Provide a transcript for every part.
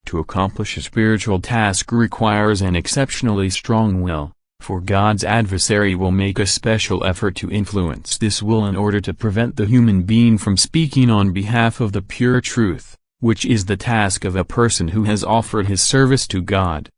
To accomplish a spiritual task requires an exceptionally strong will, for God's adversary will make a special effort to influence this will in order to prevent the human being from speaking on behalf of the pure truth, which is the task of a person who has offered his service to God.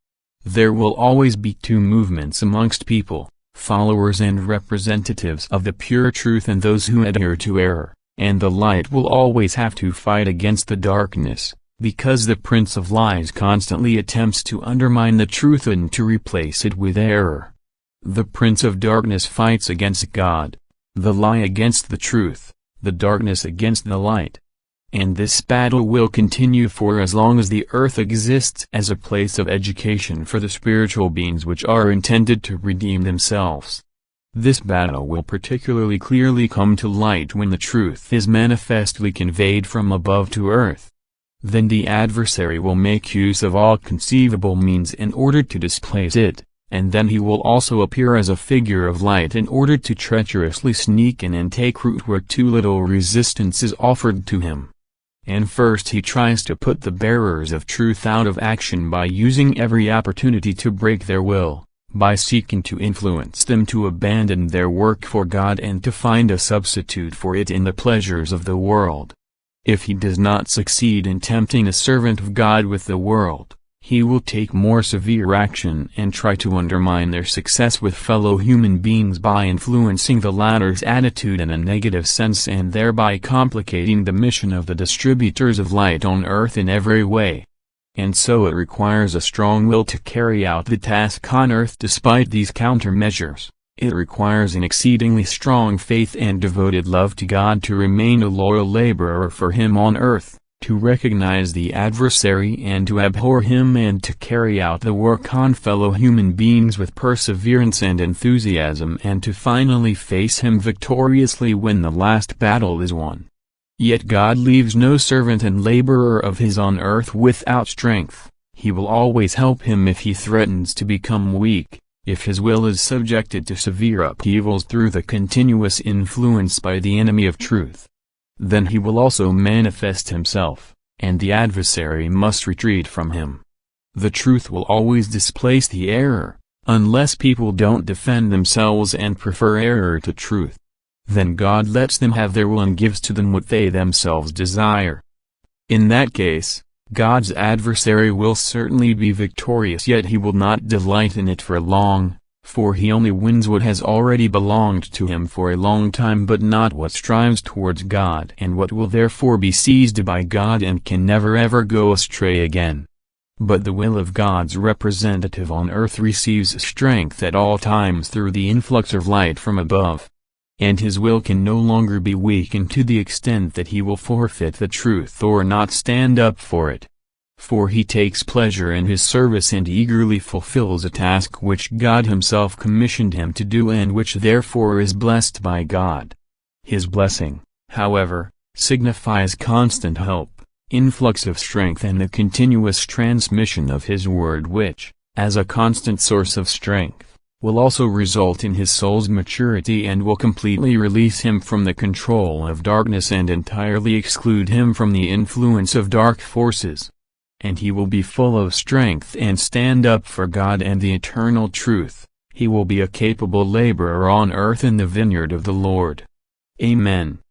There will always be two movements amongst people, followers and representatives of the pure truth and those who adhere to error, and the light will always have to fight against the darkness, because the Prince of Lies constantly attempts to undermine the truth and to replace it with error. The Prince of Darkness fights against God, the lie against the truth, the darkness against the light. And this battle will continue for as long as the earth exists as a place of education for the spiritual beings which are intended to redeem themselves. This battle will particularly clearly come to light when the truth is manifestly conveyed from above to earth. Then the adversary will make use of all conceivable means in order to displace it, and then he will also appear as a figure of light in order to treacherously sneak in and take root where too little resistance is offered to him. And first he tries to put the bearers of truth out of action by using every opportunity to break their will, by seeking to influence them to abandon their work for God and to find a substitute for it in the pleasures of the world. If he does not succeed in tempting a servant of God with the world, he will take more severe action and try to undermine their success with fellow human beings by influencing the latter's attitude in a negative sense and thereby complicating the mission of the distributors of light on earth in every way. And so it requires a strong will to carry out the task on earth despite these countermeasures. It requires an exceedingly strong faith and devoted love to God to remain a loyal laborer for Him on earth, to recognize the adversary and to abhor him and to carry out the work on fellow human beings with perseverance and enthusiasm and to finally face him victoriously when the last battle is won. Yet God leaves no servant and laborer of His on earth without strength. He will always help him if he threatens to become weak, if his will is subjected to severe upheavals through the continuous influence by the enemy of truth. Then he will also manifest himself, and the adversary must retreat from him. The truth will always displace the error, unless people don't defend themselves and prefer error to truth. Then God lets them have their will and gives to them what they themselves desire. In that case, God's adversary will certainly be victorious, yet he will not delight in it for long, for he only wins what has already belonged to him for a long time but not what strives towards God and what will therefore be seized by God and can never ever go astray again. But the will of God's representative on earth receives strength at all times through the influx of light from above. And his will can no longer be weakened to the extent that he will forfeit the truth or not stand up for it. For he takes pleasure in his service and eagerly fulfills a task which God himself commissioned him to do and which therefore is blessed by God. His blessing, however, signifies constant help, influx of strength and the continuous transmission of his word which, as a constant source of strength, will also result in his soul's maturity and will completely release him from the control of darkness and entirely exclude him from the influence of dark forces. And he will be full of strength and stand up for God and the eternal truth. He will be a capable laborer on earth in the vineyard of the Lord. Amen.